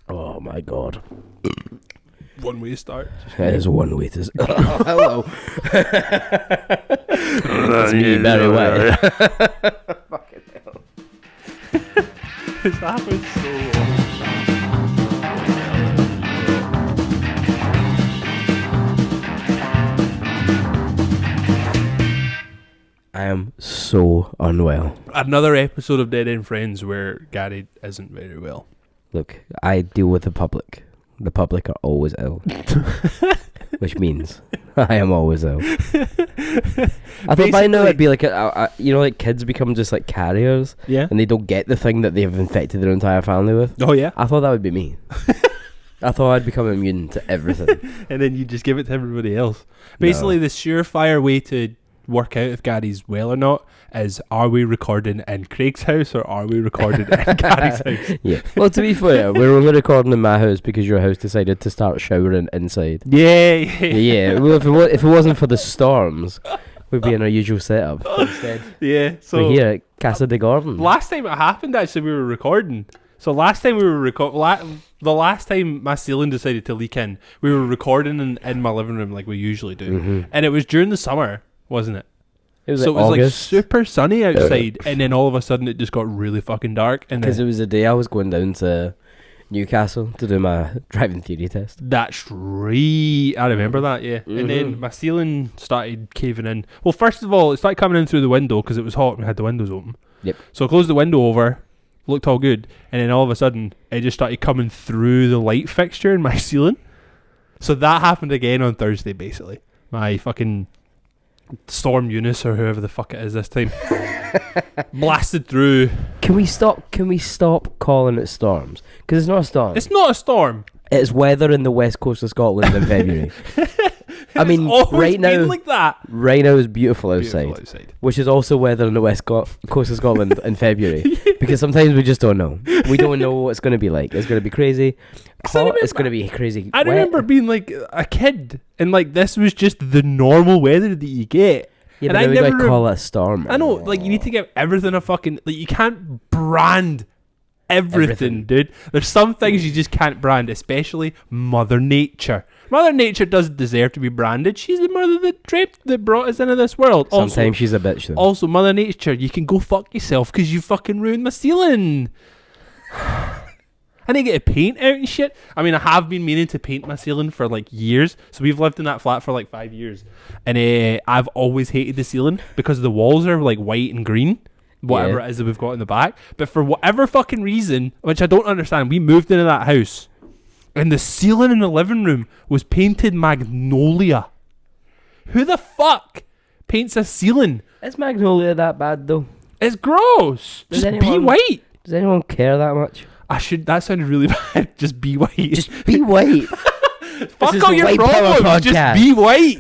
Oh my god. One way to start. That is one way to start. Hello. It's me, Barry White. Fucking hell. This happened so long. I am so unwell. Another episode of Dead End Friends where Gary isn't very well. Look, I deal with the public. The public are always ill. Which means I am always ill. I thought by now it'd be like, like kids become just like carriers. Yeah. And they don't get the thing that they've infected their entire family with. Oh, yeah? I thought that would be me. I thought I'd become immune to everything. And then you just give it to everybody else. Basically, the surefire way to work out if Gary's well or not is, are we recording in Craig's house or are we recording in Gary's house? Yeah. Well, to be fair, we're only recording in my house because your house decided to start showering inside. Yeah. Well, if it wasn't for the storms, we'd be in our usual setup instead. Yeah. So we're here at Casa de Gordon. Last time it happened, actually, we were recording. So last time we were the last time my ceiling decided to leak in, we were recording in my living room like we usually do. Mm-hmm. And it was during the summer, wasn't it? It was so like it was August. like super sunny outside, and then all of a sudden it just got really fucking dark. And because it was the day I was going down to Newcastle to do my driving theory test. That's right. I remember that, yeah. Mm-hmm. And then my ceiling started caving in. Well, first of all, it started coming in through the window because it was hot and we had the windows open. Yep. So I closed the window over, looked all good, and then all of a sudden it just started coming through the light fixture in my ceiling. So that happened again on Thursday, basically. My fucking Storm Eunice or whoever the fuck it is this time blasted through. Can we stop calling it storms? Because it's not a storm. It's not a storm. It's weather in the west coast of Scotland in February. I mean, It's always right now, been like that. right now is beautiful outside, which is also weather in the west coast of Scotland in February. Because sometimes we just don't know. We don't know what it's going to be like. It's going to be crazy hot. It's going to be crazy I wet. remember being like a kid, and like this was just the normal weather that you get. Yeah, and but I we never gotta call it a storm. I know, like you need to give everything a fucking, like you can't brand everything, dude. There's some things you just can't brand, especially Mother Nature. Mother Nature doesn't deserve to be branded. She's the mother that brought us into this world. Sometimes she's a bitch though. Also, Mother Nature, you can go fuck yourself because you fucking ruined my ceiling. I need to get a paint out and shit. I mean, I have been meaning to paint my ceiling for like years. So we've lived in that flat for like 5 years. And I've always hated the ceiling because the walls are like white and green. Whatever it is that we've got in the back. But for whatever fucking reason, which I don't understand, we moved into that house. And the ceiling in the living room was painted magnolia. Who the fuck paints a ceiling? Is magnolia that bad though? It's gross. Be white. Does anyone care that much? That sounded really bad. Just be white. Just be white. Fuck all your problems. Just be white.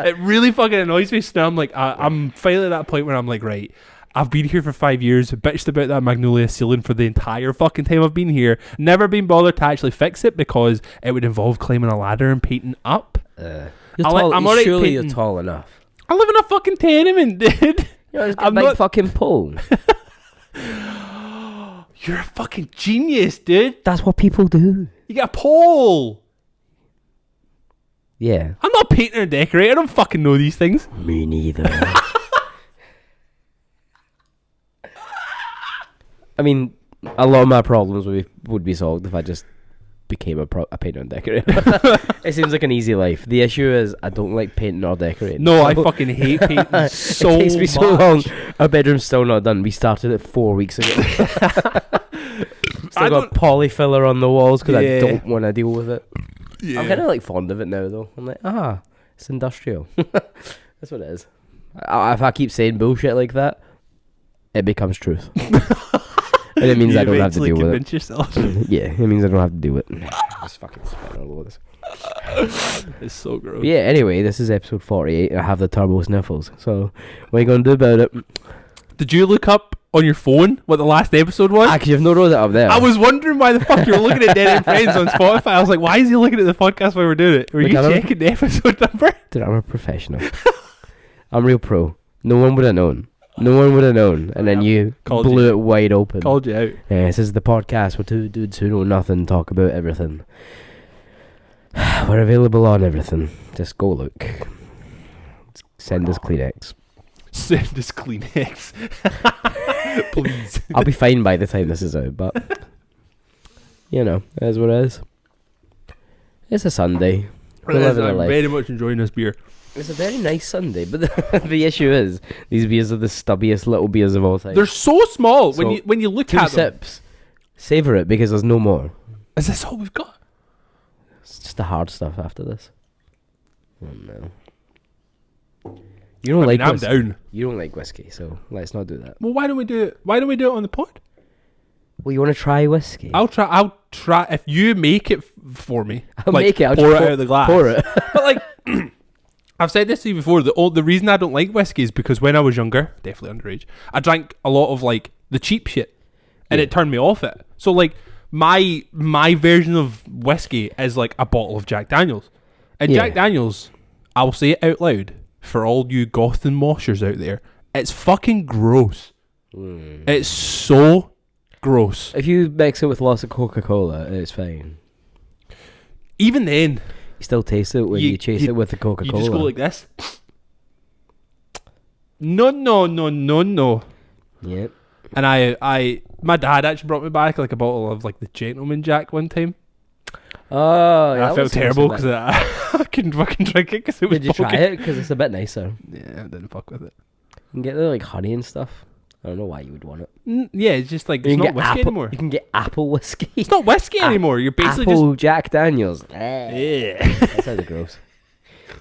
It really fucking annoys me. So now I'm like, I'm finally at that point where I'm like, right, I've been here for 5 years, bitched about that magnolia ceiling for the entire fucking time I've been here, never been bothered to actually fix it because it would involve climbing a ladder and painting up. You're tall, surely you're tall enough. I live in a fucking tenement, dude. I'm not fucking pole. You're a fucking genius, dude. That's what people do. You get a pole. Yeah. I'm not painting or decorating. I don't fucking know these things. Me neither. I mean, a lot of my problems would be solved if I just became a painter and decorator. It seems like an easy life. The issue is I don't like painting or decorating. No, I fucking hate painting so much. It takes me so long. Our bedroom's still not done. We started it 4 weeks ago. Still got polyfiller on the walls because I don't want to deal with it. Yeah. I'm kind of like fond of it now though. I'm like, it's industrial. That's what it is. If I keep saying bullshit like that, it becomes truth. And it means I don't have to deal with it. Yourself. Yeah, it means I don't have to deal with it. Just fucking spit all over this. It's so gross. But yeah, anyway, this is episode 48. I have the turbo sniffles. So, what are you going to do about it? Did you look up on your phone what the last episode was? Actually, I've not wrote it up there. I was wondering why the fuck you were looking at Dead End Friends on Spotify. I was like, why is he looking at the podcast while we're doing it? Were you checking the episode number? Dude, I'm a professional. I'm real pro. No one would have known. No one would have known, and then you blew it wide open. Called you out. This is the podcast where two dudes who know nothing talk about everything. We're available on everything. Just go look. Send us Kleenex. Send us Kleenex. Please. I'll be fine by the time this is out, but you know, it is what it is. It's a Sunday. I'm very much enjoying this beer. It's a very nice Sunday, but the issue is these beers are the stubbiest little beers of all time. They're so small when you look at them. 2 sips. Savor it because there's no more. Is this all we've got? It's just the hard stuff after this. Oh no. You don't like I'm whiskey. down. You don't like whiskey, so let's not do that. Well, why don't we do it? Why don't we do it on the pod? Well, you want to try whiskey? I'll try. If you make it for me, I'll make it. I'll pour it out of the glass. Pour it. But like, I've said this to you before. The reason I don't like whiskey is because when I was younger, definitely underage, I drank a lot of like the cheap shit, and it turned me off it. So like my version of whiskey is like a bottle of Jack Daniels, and Jack Daniels, I'll say it out loud for all you goth and moshers out there, it's fucking gross. It's so gross. If you mix it with lots of Coca-Cola, it's fine. Even then, you still taste it when you chase it with the Coca-Cola. You just go like this. No. Yep. And my dad actually brought me back like a bottle of like the Gentleman Jack one time. Oh, yeah, I felt terrible because I couldn't fucking drink it because it was. Did you try it? Because it's a bit nicer. Yeah, I didn't fuck with it. You can get the like honey and stuff. I don't know why you would want it. Yeah, it's just like it's not whiskey anymore. You can get apple whiskey. It's not whiskey anymore. You're basically apple just Jack Daniels. Yeah. That sounds gross.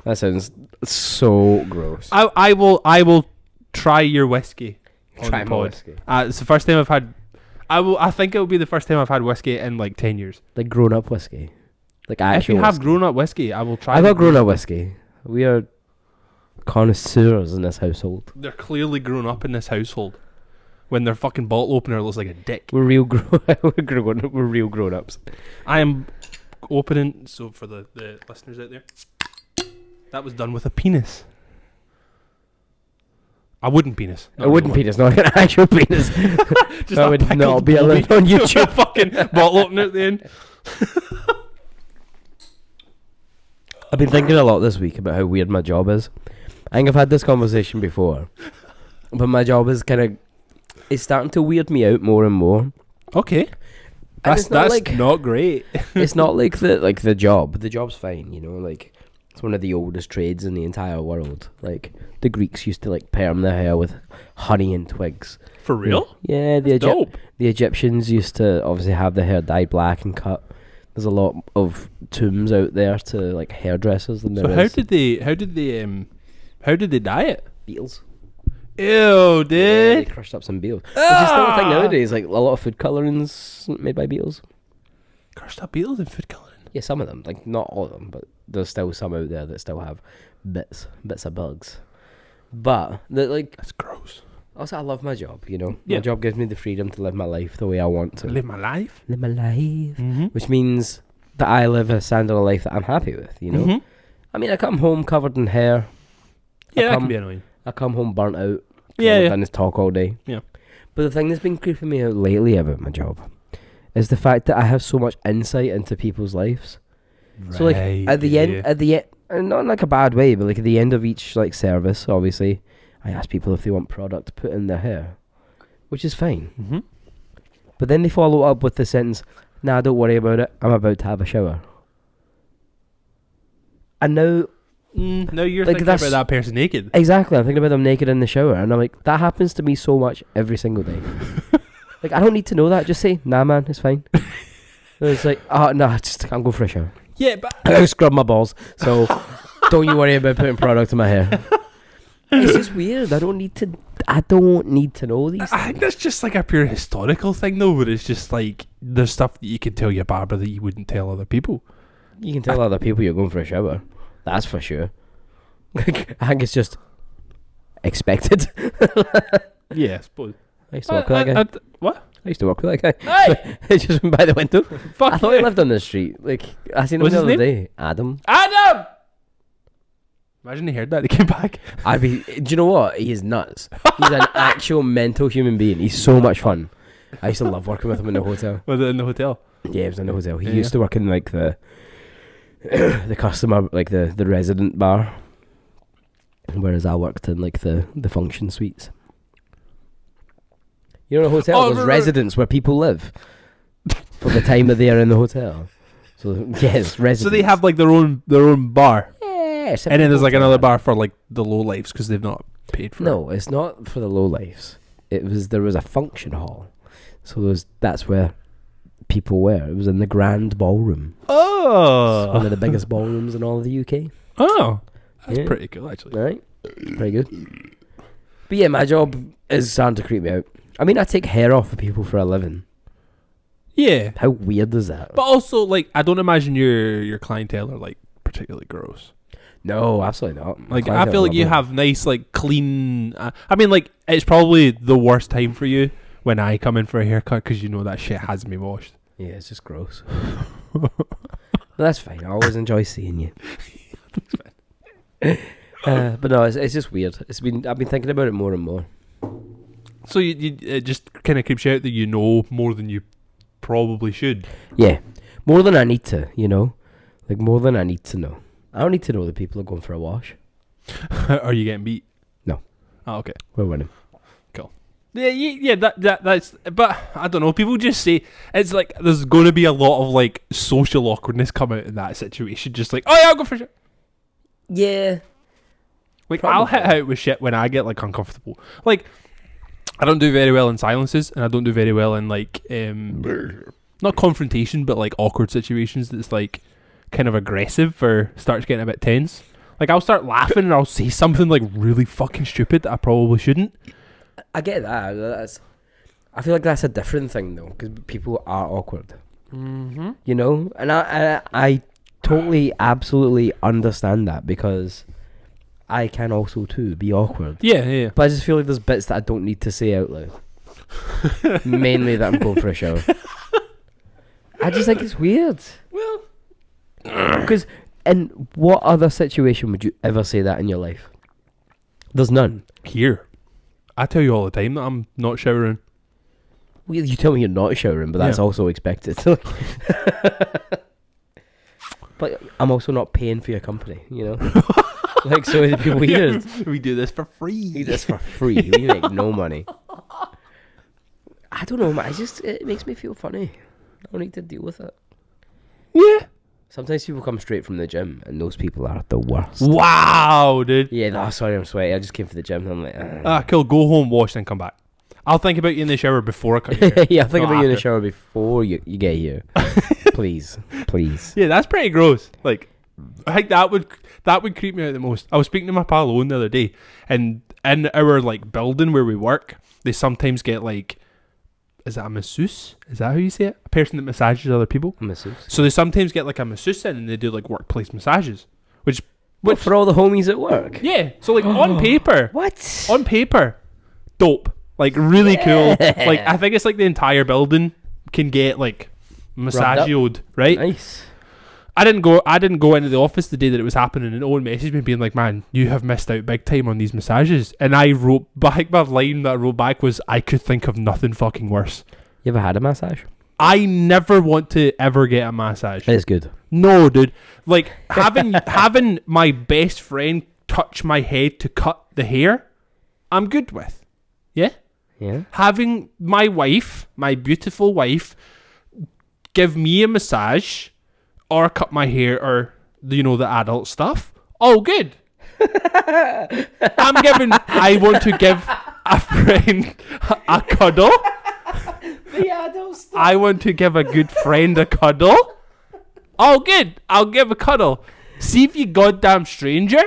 That sounds so gross. I will try your whiskey. Try my whiskey. It's the first time I've had. I think it will be the first time I've had whiskey in like 10 years. Like grown up whiskey. Like actual. If you have grown up whiskey, I will try. I got grown up whiskey. We are connoisseurs in this household. They're clearly grown up in this household. When their fucking bottle opener looks like a dick. We're real we're real grown ups. I am opening. So for the listeners out there, that was done with a penis. A wooden penis. A wooden penis, not an actual penis. Just that would not be allowed on YouTube. Fucking bottle opener at the end. I've been thinking a lot this week about how weird my job is. I think I've had this conversation before, but my job is it's starting to weird me out more and more. Okay, that's not great. It's not like the job. The job's fine, you know. Like it's one of the oldest trades in the entire world. Like the Greeks used to like perm their hair with honey and twigs. For real? Yeah, the Egyptians used to obviously have their hair dyed black and cut. There's a lot of tombs out there to like hairdressers. So how did they dye it? Beetles. Ew, dude. Yeah, they crushed up some beetles. Which is still a thing nowadays. Like a lot of food colorings made by beetles. Crushed up beetles in food coloring? Yeah, some of them. Like not all of them, but there's still some out there that still have bits of bugs. But that's gross. Also, I love my job, you know. Yeah. My job gives me the freedom to live my life the way I want to. Live my life? Live my life. Mm-hmm. Which means that I live a standard of life that I'm happy with, you know. Mm-hmm. I mean, I come home covered in hair. Yeah, that can be annoying. I come home burnt out. Yeah, I've done this talk all day. Yeah. But the thing that's been creeping me out lately about my job is the fact that I have so much insight into people's lives. Right, so like at the end, and not in like a bad way, but like at the end of each like service, obviously, I ask people if they want product to put in their hair, which is fine. Mm-hmm. But then they follow up with the sentence, "Nah, don't worry about it. I'm about to have a shower." And now, you're thinking about that person naked. Exactly, I'm thinking about them naked in the shower, and I'm like, that happens to me so much every single day. Like, I don't need to know that. Just say, "Nah, man, it's fine." It's like, I'm going for a shower. Yeah, but I scrub my balls, so don't you worry about putting product in my hair. It's just weird. I don't need to know these things. I think that's just like a pure historical thing, though, where it's just like there's stuff that you can tell your barber that you wouldn't tell other people. You can tell other people you're going for a shower. That's for sure. I think it's just expected. Yeah, I suppose. I used to work with that guy. What? I used to work with that guy. Hey! It just went by the window. Fuck I thought he lived on the street. Like, I seen him the other day. Adam. Adam! Imagine he heard that. He came back. Do you know what? He is nuts. He's an actual mental human being. He's so much fun. I used to love working with him in the hotel. Was it in the hotel? Yeah, it was in the hotel. He used to work in like the customer, like the resident bar, whereas I worked in like the function suites. You know, a hotel, there's residents where people live for the time that they are in the hotel. So yes, residents. So they have like their own bar. Yeah, and then there's like another bar for like the low lives because they've not paid for it. No, it's not for the low lives. There was a function hall, so that's where people were. It was in the Grand Ballroom. Oh, it's one of the biggest ballrooms in all of the UK. Oh, that's pretty cool actually. Right, pretty good. But yeah, my job is starting to creep me out. I mean, I take hair off of people for a living. Yeah. How weird is that? But also, like, I don't imagine your clientele are like particularly gross. No, absolutely not. Like, I feel like you have nice, like, clean. I mean, like, it's probably the worst time for you when I come in for a haircut because you know that shit hasn't been washed. Yeah, it's just gross. But that's fine. I always enjoy seeing you. But no, it's just weird. I've been thinking about it more and more. So it just kind of creeps you out that you know more than you probably should. Yeah, more than I need to. You know, like more than I need to know. I don't need to know that people are going for a wash. Are you getting beat? No. Oh, okay. We're winning. Cool. Yeah. That's. But I don't know. People just say it's like there's going to be a lot of like social awkwardness come out in that situation. Just like, oh yeah, I'll go for shit. Yeah. Like probably. I'll hit out with shit when I get like uncomfortable. Like I don't do very well in silences, and I don't do very well in like not confrontation, but like awkward situations that's like kind of aggressive or starts getting a bit tense. Like I'll start laughing and I'll say something like really fucking stupid that I probably shouldn't. I get that. I feel like that's a different thing though, because people are awkward. Mm-hmm. You know, and I totally, absolutely understand that because I can also too be awkward. Yeah. But I just feel like there's bits that I don't need to say out loud. Mainly that I'm going for a shower. I just think it's weird. Well, because in what other situation would you ever say that in your life? There's none. Here, I tell you all the time that I'm not showering. Well, you tell me you're not showering, but that's also expected. But I'm also not paying for your company, you know? Like, so it'd be weird. We do this for free. We do this for free. We make no money. I don't know, man. It makes me feel funny. I don't need to deal with it. Yeah. Sometimes people come straight from the gym, and those people are the worst. Wow, dude. Yeah, sorry, I'm sweaty. I just came for the gym, and I'm like, cool. Go home, wash, then come back. I'll think about you in the shower before I cut your hair. Yeah, I'll think about you in the shower before you get here. Please. Yeah, that's pretty gross. Like, I think that would creep me out the most. I was speaking to my pal Owen the other day, and in our like building where we work, they sometimes get like, is that a masseuse? Is that how you say it? A person that massages other people? A masseuse. So they sometimes get like a masseuse in, and they do like workplace massages, which for all the homies at work. Yeah. So like on paper, what? On paper, dope. Like really cool. Like I think it's like the entire building can get like massaged, right? Nice. I didn't go into the office the day that it was happening, and Owen messaged me being like, man, you have missed out big time on these massages. And I wrote back, my line that I wrote back was, I could think of nothing fucking worse. You ever had a massage? I never want to ever get a massage. It's good. No, dude. Like having my best friend touch my head to cut the hair, I'm good with. Yeah? Yeah. Having my wife, my beautiful wife, give me a massage or cut my hair or, you know, the adult stuff. Oh, good. I want to give a friend a cuddle. The adult stuff. I want to give a good friend a cuddle. Oh, good. I'll give a cuddle. See if you goddamn stranger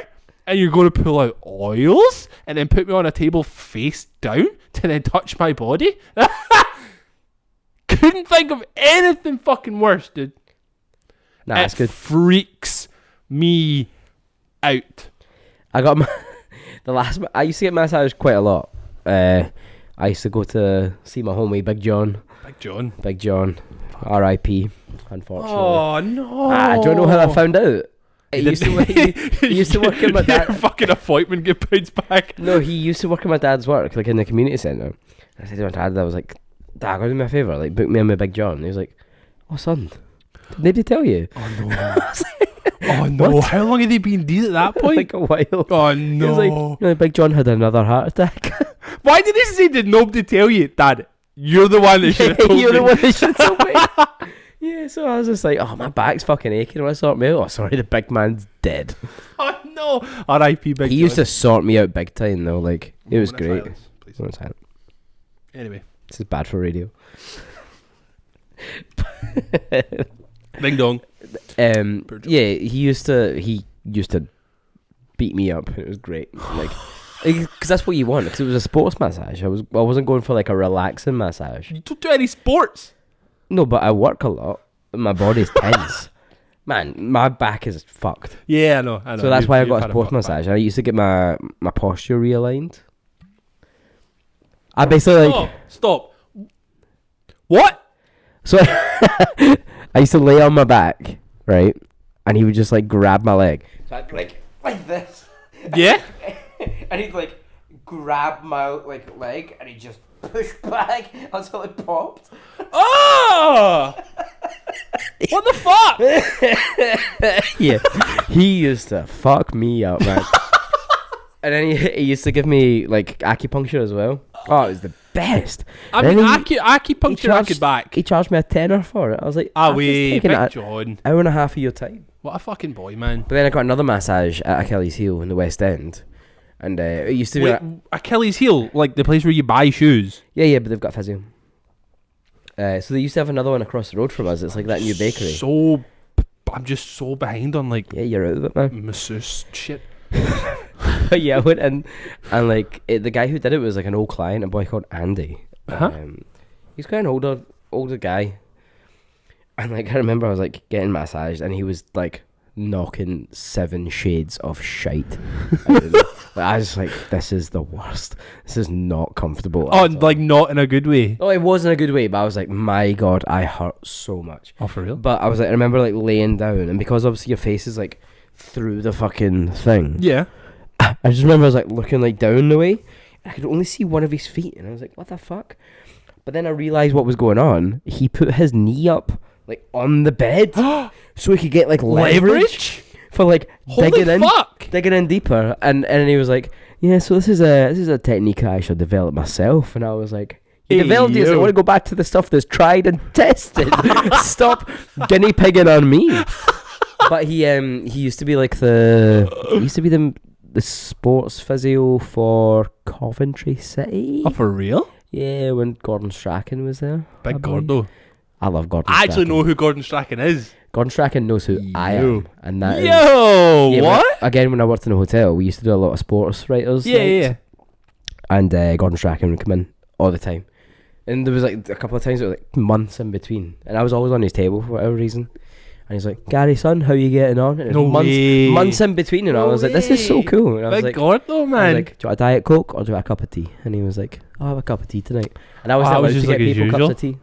and you're going to pull out oils and then put me on a table face down to then touch my body. Couldn't think of anything fucking worse, dude. Nah, that's good. Freaks me out. I got I used to get massaged quite a lot. I used to go to see my homie Big John. Big John. R.I.P. Unfortunately. Oh no. I don't know how I found out. He used to work in my dad. Fucking appointment get bounced back. No, he used to work in my dad's work, like in the community centre. I said to my dad, I was like, Dad, go do me a favour, like book me on my Big John. And he was like, oh son, did nobody tell you? Oh no. Oh no. What? How long had they been dead at that point? Like a while. Oh no. He was like, you know, Big John had another heart attack. Why did they say did nobody tell you? Dad, you're the one that should have told me. You're the one that should have told me. Yeah, so I was just like, oh, my back's fucking aching. Want to sort me out? Oh, sorry, the big man's dead. Oh no. R.I.P. Big John. He used to sort me out big time though. Like, it was great. Anyway. This is bad for radio. Ding dong. Yeah, he used to beat me up. It was great. Like, because that's what you want. Because it was a sports massage. I wasn't going for like a relaxing massage. You don't do any sports. No, but I work a lot. My body's tense. Man, my back is fucked. Yeah, I know. So that's why I got a sports massage. I used to get my posture realigned. I basically like... Stop. What? So I used to lay on my back, right? And he would just like grab my leg. So I'd like this. Yeah? And he'd like grab my like leg and he'd just push back until it popped. Oh! What the fuck? Yeah. He used to fuck me up, man. And then he used to give me like acupuncture as well. Oh, it was the best. I mean, acupuncture I could back. He charged me $10 for it. I was like, wait, Big John. Hour and a half of your time. What a fucking boy, man. But then I got another massage at Achilles Heel in the West End. And it used to be... Achilles Heel? Like the place where you buy shoes? Yeah, but they've got physio. So they used to have another one across the road from us. It's like that new bakery. I'm just so behind on like... Yeah, you're out of it, man. Masseuse shit. But yeah, I went in and like the guy who did it was like an old client, a boy called Andy. He's quite an older guy. And like I remember I was like getting massaged and he was like knocking 7 shades of shite. I was like, this is the worst. This is not comfortable. Oh, like not in a good way. Oh, it was in a good way, but I was like, my God, I hurt so much. Oh, for real? But I was like, I remember like laying down, and because obviously your face is like through the fucking thing. Yeah. I just remember I was like looking like down the way, and I could only see one of his feet, and I was like, what the fuck? But then I realised what was going on. He put his knee up like on the bed so he could get like leverage for like digging in deeper. And he was like, yeah, so this is a technique I should develop myself. And I was like, you developed it, so I want to go back to the stuff that's tried and tested. Stop guinea pigging on me. But he used to be like the sports physio for Coventry City. Oh, for real? Yeah, when Gordon Strachan was there. Big Gordo. I love Gordon I Strachan. actually know who Gordon Strachan is. Gordon Strachan knows who I am. And that is... Yo, what? When I worked in a hotel, we used to do a lot of sports writers. Yeah. And Gordon Strachan would come in all the time. And there was like a couple of times, it was like months in between. And I was always on his table for whatever reason. And he's like, Gary, son, how you getting on? And it was months in between. And I was like, this is so cool. And I was Big like, Gordo, man. I was like, do you want a Diet Coke or do you want a cup of tea? And he was like, I'll have a cup of tea tonight. And I was allowed to get people cups of tea.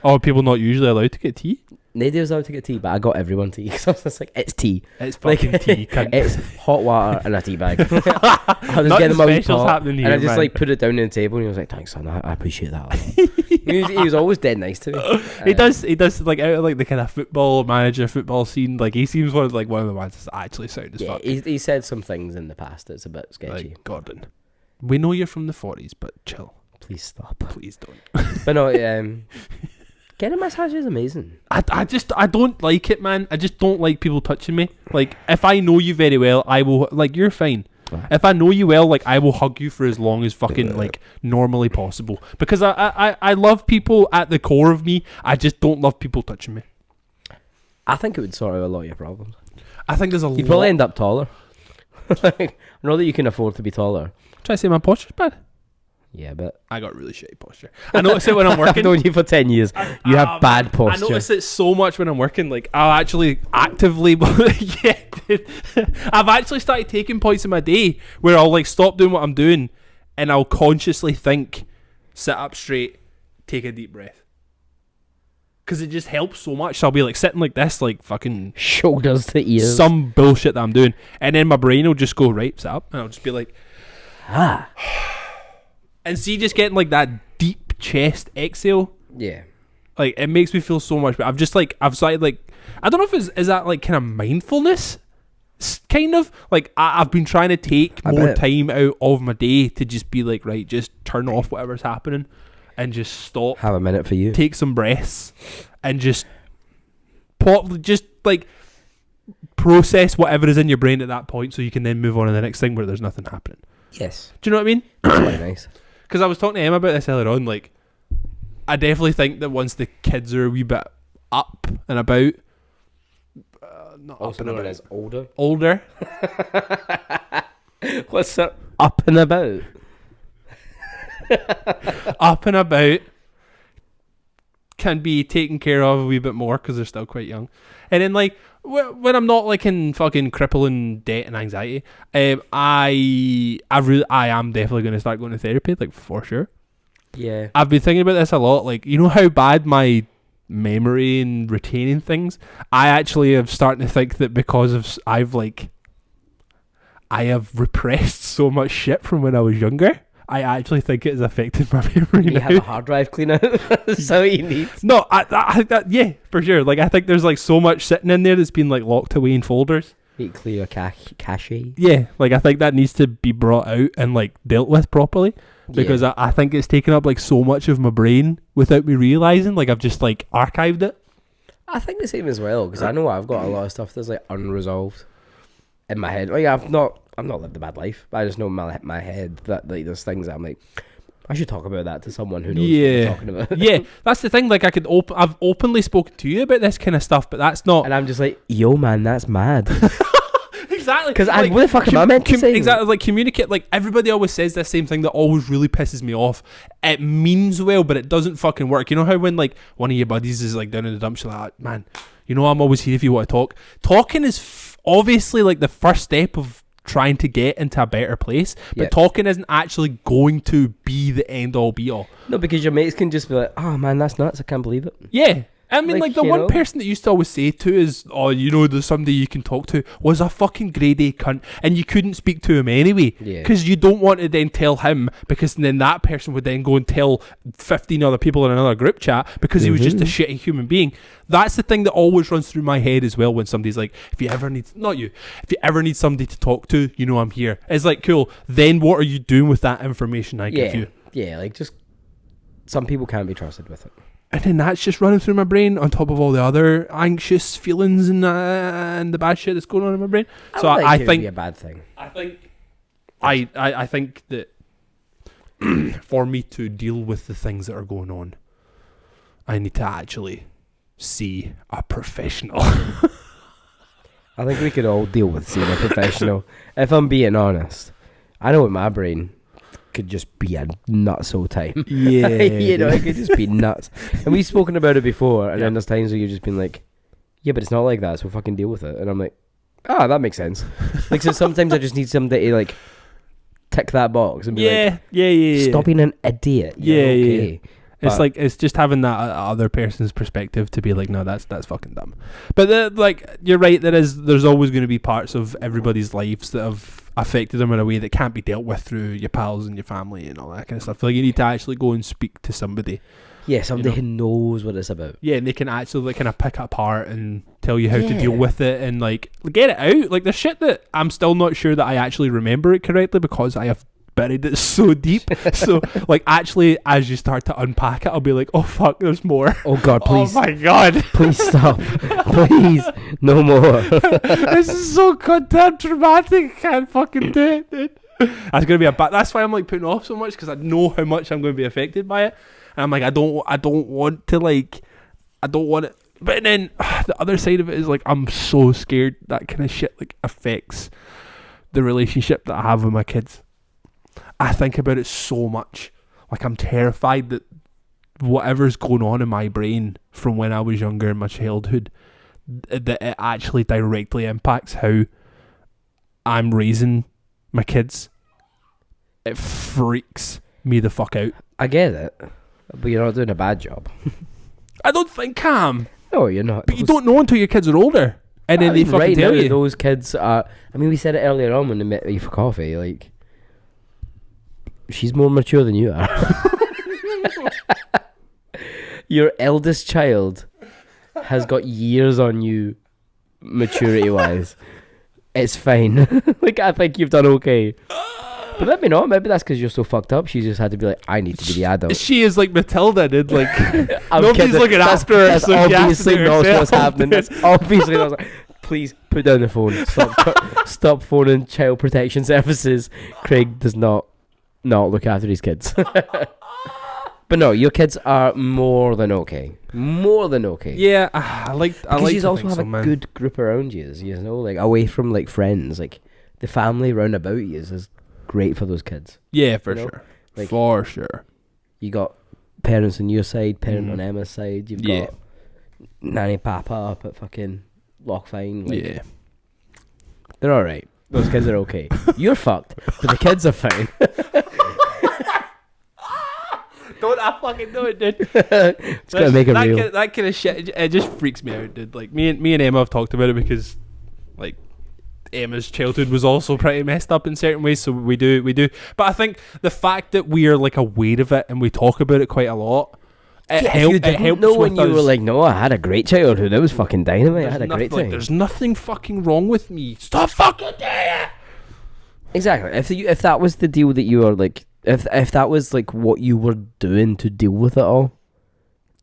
Oh, people not usually allowed to get tea? Nady was allowed to get tea, but I got everyone tea. So I was just like, it's tea. It's fucking tea, cunt. It's hot water and a tea bag. I was getting them out pot, and I just like put it down on the table, and he was like, thanks, son, I appreciate that. he was always dead nice to me. He does like out of like the kind of football scene. Like he seems one of the ones that's actually sound as fuck. He said some things in the past that's a bit sketchy. Like, Gordon, we know you're from the 40s, but chill. Please stop. Please don't. But no, getting a massage is amazing. I don't like it, man. I just don't like people touching me. Like, if I know you very well, I will, like, you're fine. If I know you well, like, I will hug you for as long as fucking, like, normally possible. Because I love people at the core of me. I just don't love people touching me. I think it would sort out a lot of your problems. I think there's a lot. You'd probably end up taller. I know that you can afford to be taller. Try to say my posture's bad. Yeah, but I got really shitty posture. I notice it when I'm working. I've known you for 10 years. You have bad posture. I notice it so much when I'm working. Like, I'll actually actively... yeah, dude. I've actually started taking points in my day where I'll, like, stop doing what I'm doing and I'll consciously think, sit up straight, take a deep breath. because it just helps so much. So I'll be like sitting like this, like fucking shoulders to ears, some bullshit that I'm doing, and then my brain will just go right, sit up, and I'll just be like, and see, just getting like that deep chest exhale. Yeah, like it makes me feel so much better. I've started like, I don't know if is that like kind of mindfulness, kind of like I've been trying to take more time out of my day to just be like, right, just turn off whatever's happening and just stop, have a minute for you, take some breaths, and just like process whatever is in your brain at that point, so you can then move on to the next thing where there's nothing happening. Yes, do you know what I mean? That's quite nice. Because I was talking to Emma about this earlier on. Like, I definitely think that once the kids are a wee bit up and about, not also up and known about, as older. What's that? Up and about. Up and about can be taken care of a wee bit more because they're still quite young. And then like when I'm not like in fucking crippling debt and anxiety, I am definitely going to start going to therapy, like for sure. Yeah, I've been thinking about this a lot. Like, you know how bad my memory and retaining things, I actually am starting to think that because of I have repressed so much shit from when I was younger. I actually think it has affected my memory. You have a hard drive cleaner. That's all you need. No, I yeah, for sure. Like, I think there's like so much sitting in there that's been like locked away in folders. You clear your cache. Yeah, like I think that needs to be brought out and like dealt with properly, because I think it's taken up like so much of my brain without me realizing. Like, I've just like archived it. I think the same as well, because I know I've got a lot of stuff that's like unresolved in my head. Like, I've not lived a bad life, but I just know in my head that like there's things that I'm like, I should talk about that to someone who knows what I'm talking about. Yeah, that's the thing. Like, I've openly spoken to you about this kind of stuff, but that's not. And I'm just like, yo, man, that's mad. Exactly. Because like, what the fuck am I meant to say? Exactly. Like, communicate. Like, everybody always says the same thing that always really pisses me off. It means well, but it doesn't fucking work. You know how when like one of your buddies is like down in the dumps, you're like, man, you know, I'm always here if you want to talk. Talking is obviously like the first step of trying to get into a better place, but talking isn't actually going to be the end all be all. No, because your mates can just be like, oh man, that's nuts, I can't believe it. Yeah, I mean, like the one person that used to always say to is, oh, you know, there's somebody you can talk to, was a fucking grade A cunt, and you couldn't speak to him anyway, because you don't want to then tell him, because then that person would then go and tell 15 other people in another group chat because he was just a shitty human being. That's the thing that always runs through my head as well when somebody's like, if you ever need somebody to talk to, you know I'm here. It's like, cool, then what are you doing with that information I give you? Yeah, like, just some people can't be trusted with it. And then that's just running through my brain on top of all the other anxious feelings and the bad shit that's going on in my brain. So I think it would be a bad thing. I think that for me to deal with the things that are going on, I need to actually see a professional. I think we could all deal with seeing a professional. If I'm being honest, I know in my brain could just be a nutso time. Yeah. You know, it could just be nuts. And we've spoken about it before, and then there's times where you've just been like, yeah, but it's not like that, so fucking deal with it. And I'm like, that makes sense. Like, so sometimes I just need somebody to like tick that box and be like, stop being an idiot. Yeah. It's like, it's just having that other person's perspective to be like, no, that's fucking dumb. But like, you're right, there's always going to be parts of everybody's lives that have affected them in a way that can't be dealt with through your pals and your family and all that kind of stuff. Like, you need to actually go and speak to somebody. Yeah, somebody who knows what it's about. Yeah, and they can actually like kind of pick it apart and tell you how to deal with it and like get it out. Like, there's shit that I'm still not sure that I actually remember it correctly because I have buried it so deep. So like, actually, as you start to unpack it, I'll be like, oh fuck, there's more. Oh god, please. Oh my god. Please stop. Please, no more. This is so goddamn dramatic. I can't fucking do it, dude. That's gonna be that's why I'm like putting off so much, because I know how much I'm going to be affected by it, and I'm like, I don't want it. But then the other side of it is like, I'm so scared that kind of shit like affects the relationship that I have with my kids. I think about it so much. Like, I'm terrified that whatever's going on in my brain from when I was younger in my childhood, that it actually directly impacts how I'm raising my kids. It freaks me the fuck out. I get it, but you're not doing a bad job. I don't think Cam. No, you're not. But you don't know until your kids are older. And then they fucking right tell now, you. those kids are... I mean, we said it earlier on when they met you for coffee. Like, she's more mature than you are. Your eldest child has got years on you, maturity-wise. It's fine. Like, I think you've done okay. But let me know. Maybe that's because you're so fucked up. She just had to be like, I need to be the adult. She is like Matilda did. Like, nobody's looking after her. That's So obviously not what's happening. That's obviously not. Please put down the phone. Stop phoning child protection services. Craig does not look after his kids. But no, your kids are more than okay. More than okay. Yeah, I like. Because you also have a good group around you, you know, like away from like friends, like the family round about you is great for those kids. Yeah, for you know? sure. Like, for sure. You got parents on your side, parent on Emma's side. You've got nanny papa up at fucking Lochfine. Like, they're all right. Those kids are okay. You're fucked, but the kids are fine. Don't I fucking know it, dude. It's gotta make it real. That kind of shit, it just freaks me out, dude. Like me and Emma have talked about it because, like, Emma's childhood was also pretty messed up in certain ways. So we do. But I think the fact that we are like aware of it and we talk about it quite a lot, it helps. No, when you were like, no, I had a great childhood. It was fucking dynamite. I had a great time. There's nothing fucking wrong with me. Stop fucking doing it. Exactly. If that was the deal that you were like. If that was like what you were doing to deal with it all,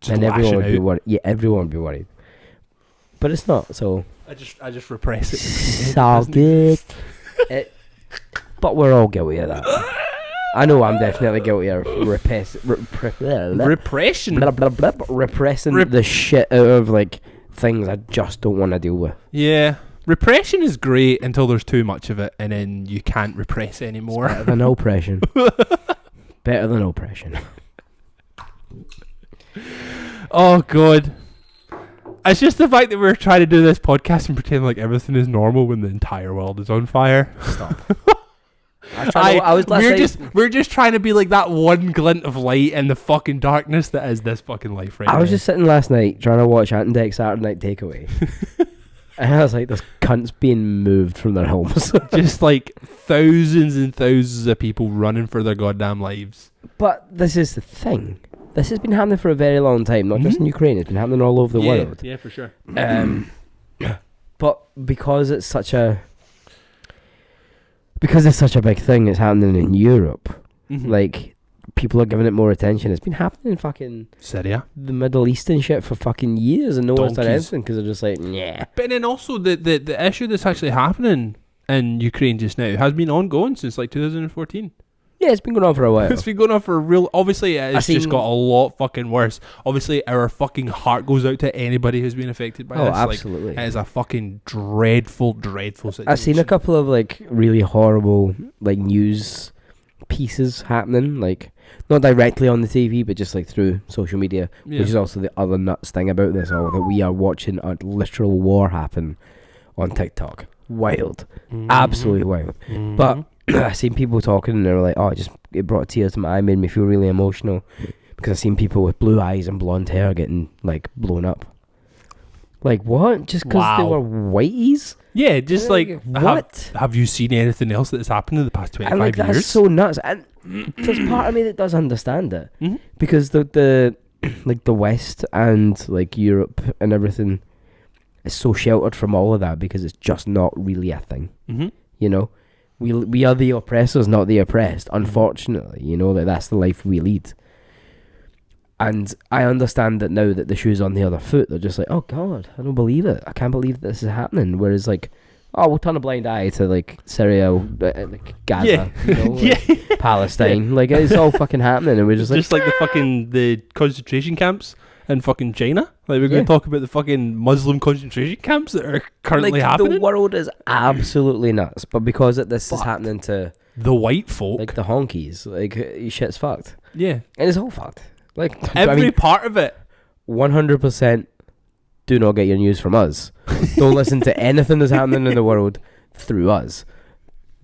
then everyone would be worried. Yeah, everyone would be worried. But it's not. So I just repress it. It's all good. But we're all guilty of that. I know I'm definitely guilty of repressing the shit out of like things I just don't want to deal with. Yeah. Repression is great until there's too much of it, and then you can't repress anymore. It's better than oppression. Better than oppression. Oh, God. It's just the fact that we're trying to do this podcast and pretend like everything is normal when the entire world is on fire. Stop. We're just trying to be like that one glint of light in the fucking darkness that is this fucking life right now. I was just sitting last night trying to watch Ant and Dec Saturday Night Takeaway. And I was like, there's cunts being moved from their homes. Just like thousands and thousands of people running for their goddamn lives. But this is the thing. This has been happening for a very long time, not just in Ukraine. It's been happening all over the world. Yeah, for sure. But because it's such a big thing, it's happening in Europe. Like, people are giving it more attention. It's been happening in fucking Syria, the Middle East and shit for fucking years, and no one's done anything because they're just like, yeah. But then also the issue that's actually happening in Ukraine just now has been ongoing since like 2014. Yeah, it's been going on for a while. It's been going on for a real... Obviously, it's just got a lot fucking worse. Obviously, our fucking heart goes out to anybody who's been affected by this. Oh, absolutely. Like, it is a fucking dreadful, dreadful situation. I've seen a couple of like really horrible like news pieces happening, like not directly on the TV, but just like through social media, which is also the other nuts thing about this all, that we are watching a literal war happen on TikTok. Wild. Absolutely wild. But I seen people talking and they were like, oh, it brought tears to my eye, made me feel really emotional, because I seen people with blue eyes and blonde hair getting like blown up. Like, what? Just because they were whiteies? Yeah, just like what? Have you seen anything else that has happened in the past 25 like, years? That's so nuts. And there's part of me that does understand it, because the like the West and like Europe and everything is so sheltered from all of that because it's just not really a thing. You know, we are the oppressors, not the oppressed. Unfortunately, you know, that's the life we lead. And I understand that now that the shoe's on the other foot, they're just like, oh God, I don't believe it. I can't believe this is happening. Whereas like, oh, we'll turn a blind eye to like Syria, like Gaza, you know, like Palestine. Like, it's all fucking happening, and we're just like the concentration camps in fucking China. Like, we're going to talk about the fucking Muslim concentration camps that are currently happening. The world is absolutely nuts, but because this is happening to the white folk, like the honkies, like shit's fucked. Yeah, and it's all fucked. Like every part of it. 100%. Do not get your news from us. Don't listen to anything that's happening in the world through us.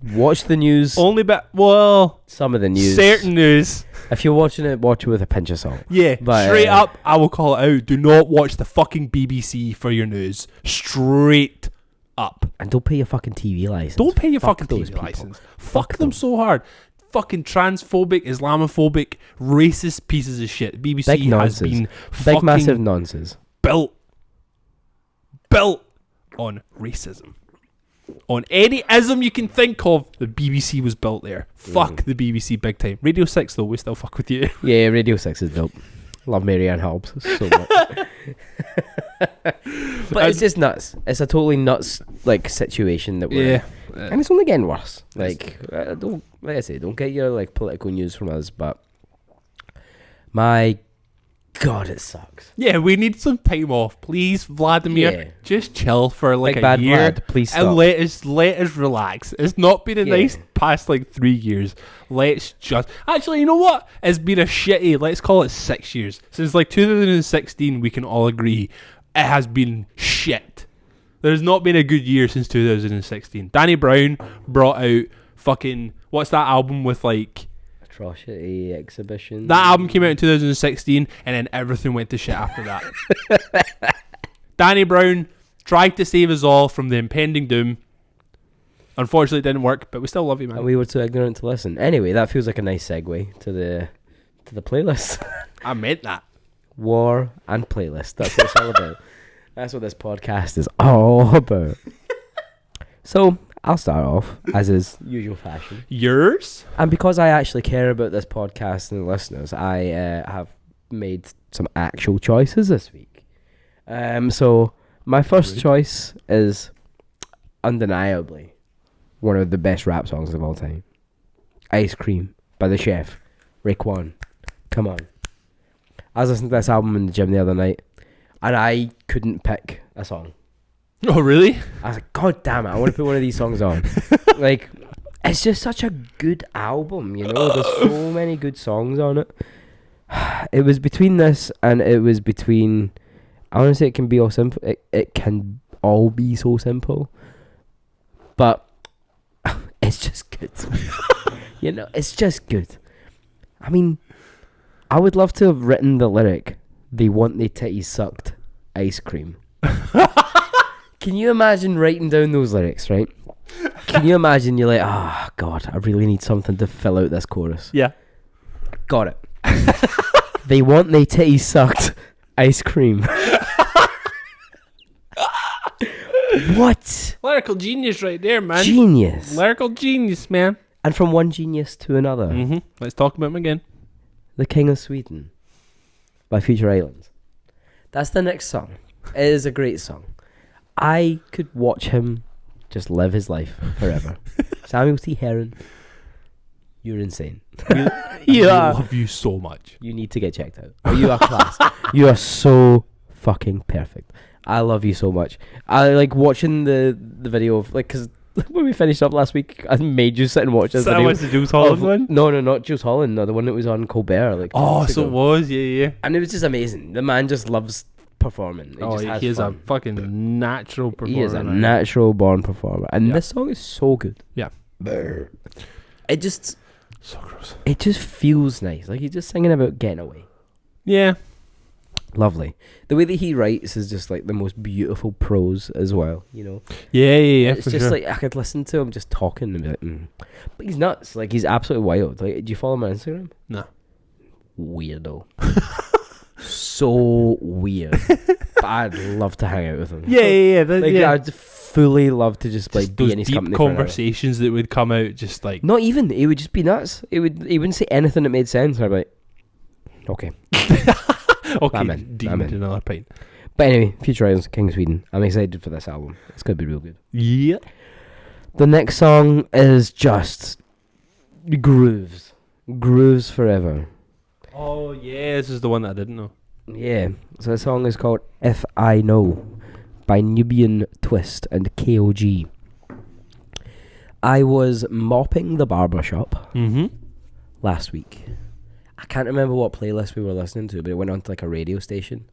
Watch the news. Only well, some of the news. Certain news. If you're watching it, watch it with a pinch of salt. Yeah, but, straight up, I will call it out. Do not watch the fucking BBC for your news. Straight up. And don't pay your fucking TV license. Don't pay your Fuck fucking those TV people. license. Fuck them so hard. Fucking transphobic, Islamophobic, racist pieces of shit. BBC Big has nonsense. been Big massive nonsense. built on racism. On any ism you can think of, the BBC was built there. Fuck the BBC big time. Radio 6 though, we still fuck with you. Yeah, Radio 6 is dope. Love Mary Ann Hobbs so much. But it's just nuts. It's a totally nuts like situation that we're in. And it's only getting worse. Like don't, like I say, don't get your like political news from us, but my God, it sucks. Yeah, we need some time off, please, Vladimir. Yeah. Just chill for like Big a bad year, Vlad, please stop. and let us relax. It's not been a nice past like 3 years. Let's just actually, you know what? It's been a shitty. Let's call it 6 years since like 2016. We can all agree it has been shit. There's not been a good year since 2016. Danny Brown brought out fucking what's that album with like. Atrocity Exhibition. That album came out in 2016 and then everything went to shit after that. Danny Brown tried to save us all from the impending doom. Unfortunately it didn't work, but we still love you, man. And we were too ignorant to listen. Anyway, that feels like a nice segue to the playlist. I meant that. War and playlist. That's what it's all about. That's what this podcast is all about. So I'll start off, as is usual fashion. Yours? And because I actually care about this podcast and the listeners, I have made some actual choices this week. So my first choice is undeniably one of the best rap songs of all time. Ice Cream by The Chef. Raekwon. Come on. I was listening to this album in the gym the other night, and I couldn't pick a song. Oh, really? I was like, God damn it, I want to put one of these songs on. Like, it's just such a good album, you know? There's so many good songs on it. It was between this and it was between... I want to say it can be all simple. It can all be so simple. But it's just good. You know, it's just good. I mean, I would love to have written the lyric, "They want their titties sucked, ice cream." Can you imagine writing down those lyrics, right? Can you imagine you're like, oh, God, I really need something to fill out this chorus. Yeah. Got it. They want their titties sucked, ice cream. What? Lyrical genius right there, man. Genius. Lyrical genius, man. And from one genius to another. Mm-hmm. Let's talk about him again. The King of Sweden by Future Islands. That's the next song. It is a great song. I could watch him just live his life forever. Samuel T. Heron, you're insane. I love you so much. You need to get checked out. Oh, you are class. You are so fucking perfect. I love you so much. I like watching the video of like, because when we finished up last week, I made you sit and watch this video. That was the Jules Holland one? No, not Jules Holland. No, the one that was on Colbert. Like, oh, so it was, yeah. And it was just amazing. The man just loves performing. He is a fucking natural performer. He is a natural born performer. And this song is so good. Yeah. It just... So gross. It just feels nice. Like he's just singing about getting away. Yeah. Lovely. The way that he writes is just like the most beautiful prose as well, you know? Yeah. It's just like, I could listen to him just talking and be like, But he's nuts. Like, he's absolutely wild. Like, do you follow him on Instagram? No. Weirdo. So weird. But I'd love to hang out with him. Yeah. I'd fully love to just like be in his company. Deep conversations that would come out, just like not even. It would just be nuts. He wouldn't say anything that made sense. I'd be like, okay, okay, I'm in. Deemed another pint. But anyway, Future Islands, King of Sweden. I'm excited for this album. It's gonna be real good. Yeah. The next song is just grooves forever. Oh yeah, this is the one that I didn't know. Yeah, so the song is called If I Know by Nubian Twist and KOG. I was mopping the barbershop last week. I can't remember what playlist we were listening to, but it went on to like a radio station.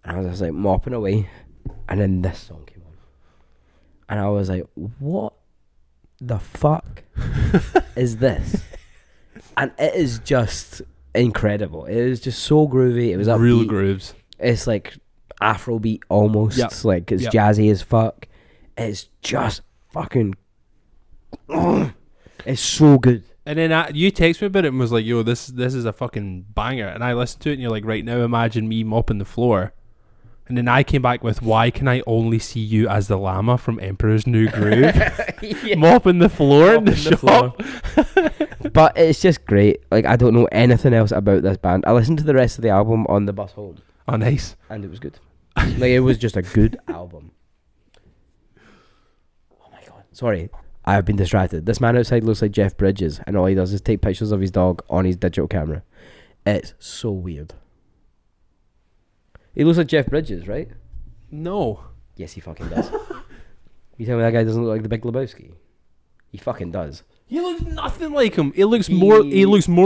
And I was just like mopping away, and then this song came on. And I was like, what the fuck is this? And it is just incredible. It is just so groovy. It was upbeat. Real grooves. It's like Afrobeat almost. Yep. Like it's jazzy as fuck. It's just fucking. It's so good. And then you text me about it and was like, "Yo, this is a fucking banger." And I listened to it and you're like, "Right now, imagine me mopping the floor." And then I came back with, "Why can I only see you as the llama from Emperor's New Groove, mopping the floor in the shop?" But it's just great. Like, I don't know anything else about this band. I listened to the rest of the album on the bus home. Oh, nice. And it was good. Like, it was just a good album. Oh my god. Sorry, I have been distracted. This man outside looks like Jeff Bridges, and all he does is take pictures of his dog on his digital camera. It's so weird. He looks like Jeff Bridges, right? No. Yes, he fucking does. You tell me that guy doesn't look like the Big Lebowski? He fucking does. He looks nothing like him. He looks more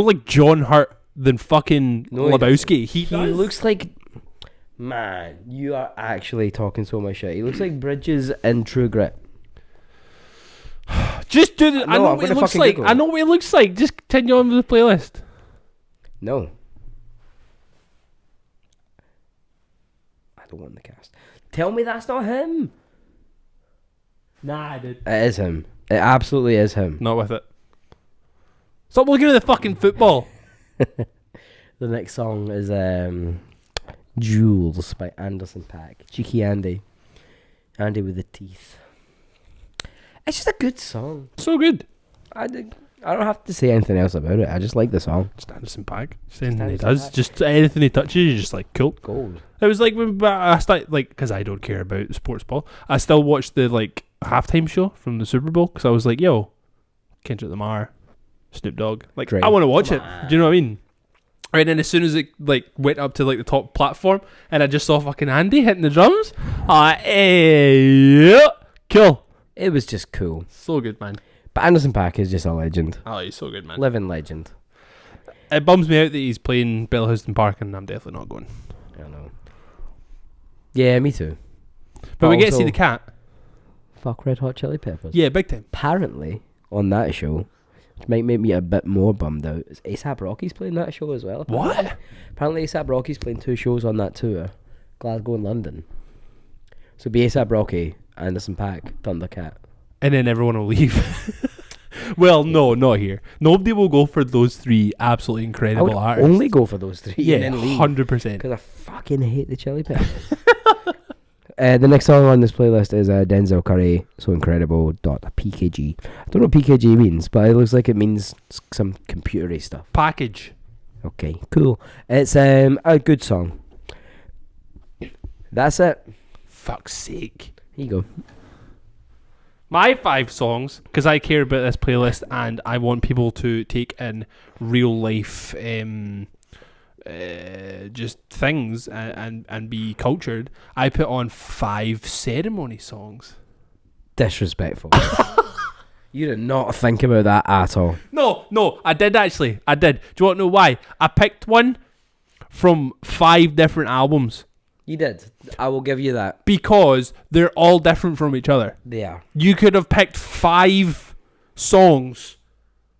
like John Hurt than fucking Lebowski. He looks like... Man, you are actually talking so much shit. He looks like Bridges in True Grit. Just do it. I know what he looks like. I know what he looks like. Just continue on with the playlist. No. I don't want the cast. Tell me that's not him. Nah, I did. It is him. It absolutely is him. Not with it. Stop looking at the fucking football. The next song is Jules by Anderson .Paak. Cheeky Andy. Andy with the teeth. It's just a good song. So good. I don't have to say anything else about it. I just like the song. Just Anderson .Paak. Just anything he does. Just anything he touches, you're just like, cool. Gold. It was like when I started, like, because I don't care about sports ball, I still watched the, like, halftime show from the Super Bowl, because I was like, yo, Kendrick Lamar, Snoop Dogg. Like, Drake. I want to watch it. Do you know what I mean? Right, and as soon as it, like, went up to, like, the top platform, and I just saw fucking Andy hitting the drums, yeah, cool. It was just cool. So good, man. But Anderson .Paak is just a legend. Oh, he's so good, man. Living legend. It bums me out that he's playing Bellhouston Park, and I'm definitely not going. I know. Yeah, me too. But we get to see the cat. Fuck Red Hot Chili Peppers. Yeah, big time. Apparently, on that show, which might make me a bit more bummed out, is A$AP Rocky's playing that show as well. Apparently. What? Apparently A$AP Rocky's playing 2 shows on that tour. Glasgow and London. So be A$AP Rocky, Anderson .Paak, Thundercat. And then everyone will leave. Well, no, not here. Nobody will go for those 3 absolutely incredible artists. Only go for those 3. Yeah, and then leave. 100%. Because I fucking hate the Chili Peppers. The next song on this playlist is Denzel Curry, So Incredible .pkg. I don't know what PKG means, but it looks like it means some computery stuff. Package. Okay, cool. It's a good song. That's it. Fuck's sake. Here you go. My 5 songs, because I care about this playlist and I want people to take in real life just things and be cultured. I put on 5 ceremony songs. Disrespectful. You did not think about that at all. No, I did actually. I did. Do you want to know why? I picked one from 5 different albums. You did. I will give you that. Because they're all different from each other. They are. You could have picked 5 songs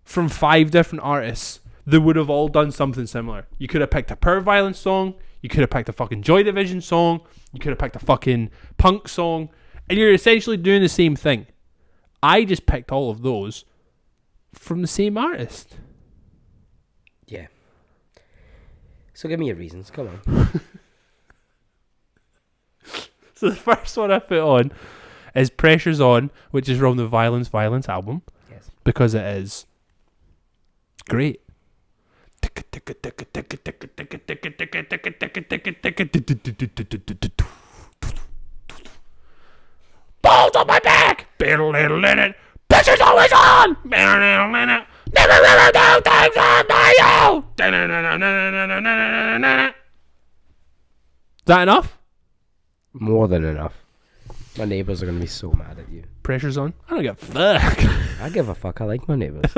from 5 different artists that would have all done something similar. You could have picked a Pure Violence song. You could have picked a fucking Joy Division song. You could have picked a fucking punk song. And you're essentially doing the same thing. I just picked all of those from the same artist. Yeah. So give me your reasons. Come on. So the first one I put on is Pressure's On, which is from the Violence album. Yes. Because it is great. Balls on my back! Pressure's always on! Never really do things on my own! Is that enough? More than enough. My neighbours are going to be so mad at you. Pressure's On? I don't give a fuck. I give a fuck. I like my neighbours.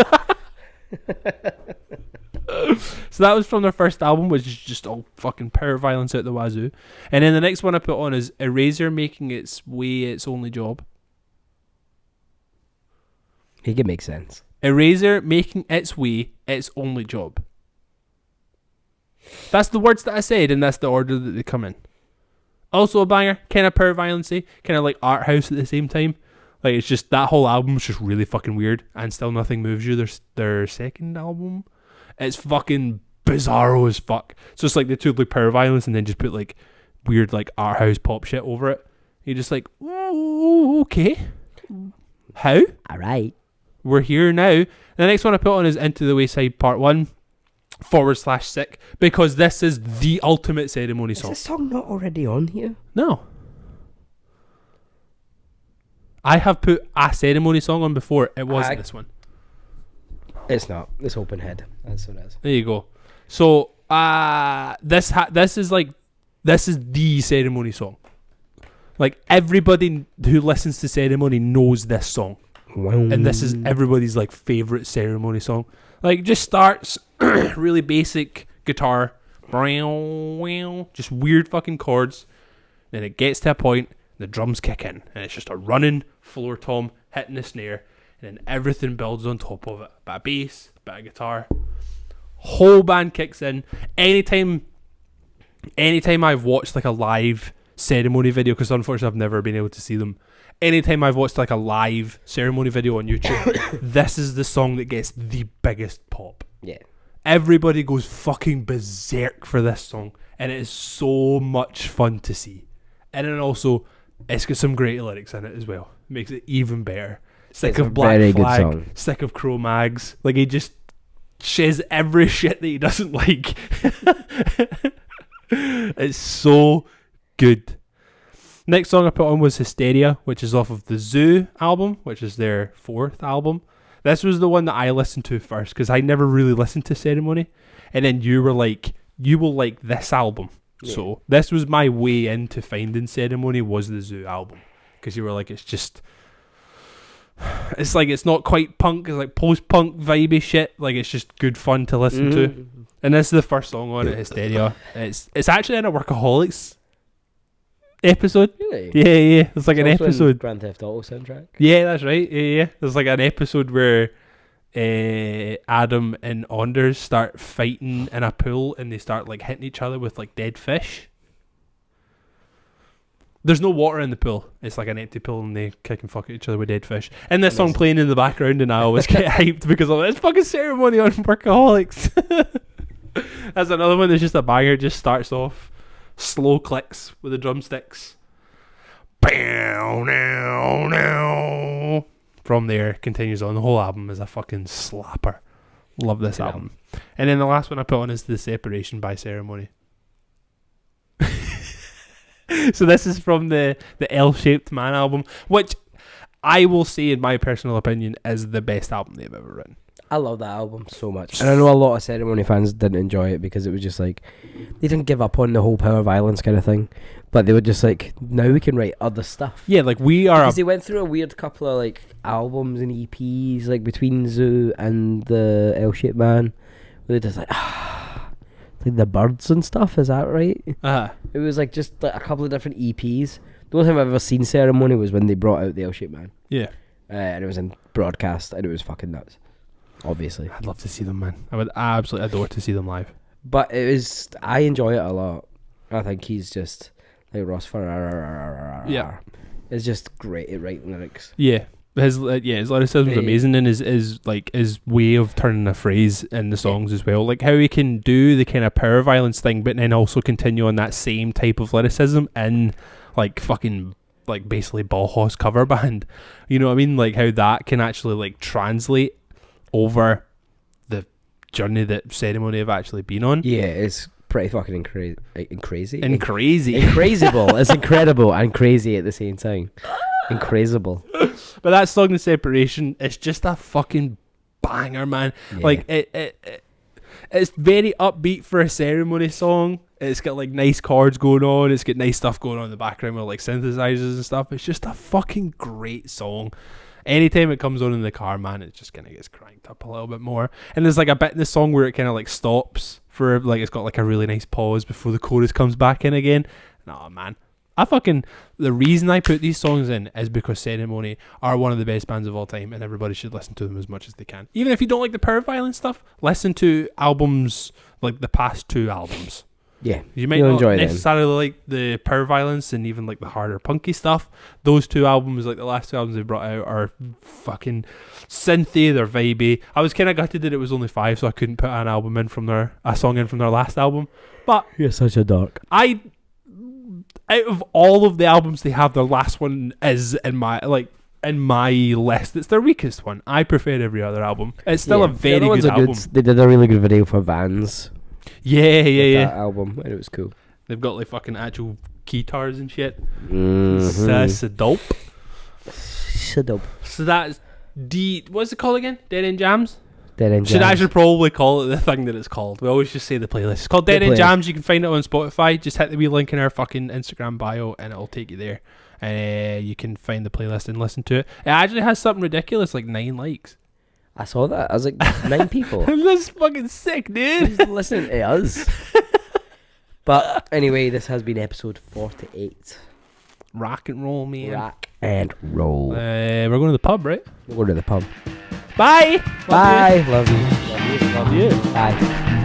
So that was from their first album, which is just all fucking Pure Violence out the wazoo. And then the next one I put on is Eraser Making Its Way Its Only Job. Make it make sense. Eraser making its way, its only job. That's the words that I said, and that's the order that they come in. Also a banger, kind of power violency, kind of like art house at the same time. Like, it's just, that whole album's just really fucking weird. And Still Nothing Moves You, their second album, it's fucking bizarro as fuck. So it's like they took like power violence and then just put like weird like art house pop shit over it. You're just like, ooh, okay. How? Alright. We're here now. The next one I put on is Into the Wayside Part 1 / Sick, because this is the ultimate ceremony song. Is this song not already on here? No. I have put a ceremony song on before. It wasn't this one. It's not. It's Open Head. That's what it is. There you go. So this is the ceremony song. Like, everybody who listens to Ceremony knows this song. Wow. And this is everybody's like favorite ceremony song. Like, it just starts really basic guitar, just weird fucking chords. Then it gets to a point, the drums kick in, and it's just a running floor tom hitting the snare, and then everything builds on top of it. Bit of bass, bit of guitar, whole band kicks in. Anytime I've watched like a live ceremony video, because unfortunately I've never been able to see them. Anytime I've watched like a live ceremony video on YouTube, this is the song that gets the biggest pop. Yeah. Everybody goes fucking berserk for this song, and it is so much fun to see. And then also, it's got some great lyrics in it as well. Makes it even better. Sick of Black Flag, sick of Cro-Mags. Like, he just shares every shit that he doesn't like. It's so good. Next song I put on was Hysteria, which is off of the Zoo album, which is their 4th album. This was the one that I listened to first, because I never really listened to Ceremony. And then you were like, you will like this album. Yeah. So this was my way into finding Ceremony, was the Zoo album. Because you were like, it's like, it's not quite punk, it's like post-punk vibey shit. Like, it's just good fun to listen to. And this is the first song on it, Hysteria. It's actually in a Workaholics episode. Really? Yeah. It's like an episode. Grand Theft Auto soundtrack. Yeah, that's right. Yeah. There's like an episode where Adam and Anders start fighting in a pool, and they start like hitting each other with like dead fish. There's no water in the pool. It's like an empty pool, and they kick and fuck at each other with dead fish. And this song playing in the background, and I always get hyped because of this fucking Ceremony on Workaholics. That's another one that's just a banger. Just starts off slow clicks with the drumsticks. Bow, now, now. From there, continues on. The whole album is a fucking slapper. Love this album. And then the last one I put on is The Separation by Ceremony. So this is from the L-Shaped Man album, which I will say, in my personal opinion, is the best album they've ever written. I love that album so much. And I know a lot of Ceremony fans didn't enjoy it because it was just like, they didn't give up on the whole power violence kind of thing, but they were just like, now we can write other stuff. Yeah, like we are... Because they went through a weird couple of like albums and EPs, like between Zoo and the L-Shaped Man, where they're just like, like the birds and stuff, is that right? It was like just like a couple of different EPs. The only time I've ever seen Ceremony was when they brought out the L-Shaped Man. Yeah. And it was in broadcast, and it was fucking nuts. Obviously. I'd love to see them, man. I would absolutely adore to see them live. But I enjoy it a lot. I think he's just like Ross Farrar. Yeah. It's just great at writing lyrics. Yeah. His lyricism is amazing, and his way of turning a phrase in the songs as well. Like how he can do the kind of power violence thing, but then also continue on that same type of lyricism in like fucking like basically Bauhaus cover band. You know what I mean? Like how that can actually like translate over the journey that Ceremony have actually been on. Yeah, it's pretty fucking crazy. Incrazible. It's incredible and crazy at the same time. Incrazible. But that song, The Separation, is just a fucking banger, man. Yeah. Like it's very upbeat for a Ceremony song. It's got like nice chords going on. It's got nice stuff going on in the background with like synthesizers and stuff. It's just a fucking great song. Anytime it comes on in the car, man, it just kind of gets cranked up a little bit more. And there's like a bit in the song where it kind of like stops for like, it's got like a really nice pause before the chorus comes back in again. Oh man, The reason I put these songs in is because Ceremony are one of the best bands of all time, and everybody should listen to them as much as they can. Even if you don't like the power violence stuff, listen to albums like the past 2 albums. Yeah, you might not necessarily like the power violence and even like the harder punky stuff. Those 2 albums, like the last 2 albums they brought out, are fucking synthy. They're vibey. I was kind of gutted that it was only 5, so I couldn't put a song in from their last album. But you're such a dork. Out of all of the albums they have, their last one is in my list. It's their weakest one. I prefer every other album. It's still a very good album. They did a really good video for Vans. Yeah. That album, and it was cool. They've got like fucking actual guitars and shit. Mm-hmm. That's dope. Dope. So that's what's it called again? Dead End Jams? Dead End Jams. Should actually probably call it the thing that it's called. We always just say the playlist. It's called Dead End Jams. You can find it on Spotify. Just hit the wee link in our fucking Instagram bio and it'll take you there. And you can find the playlist and listen to it. It actually has something ridiculous like 9 likes. I saw that. I was like, 9 people. That's fucking sick, dude. Who's listening to us? But anyway, this has been episode 48. Rock and roll, man. Rock and roll. We're going to the pub, right? We're going to the pub. Bye. Bye. Love you. Love you. Love you. Bye.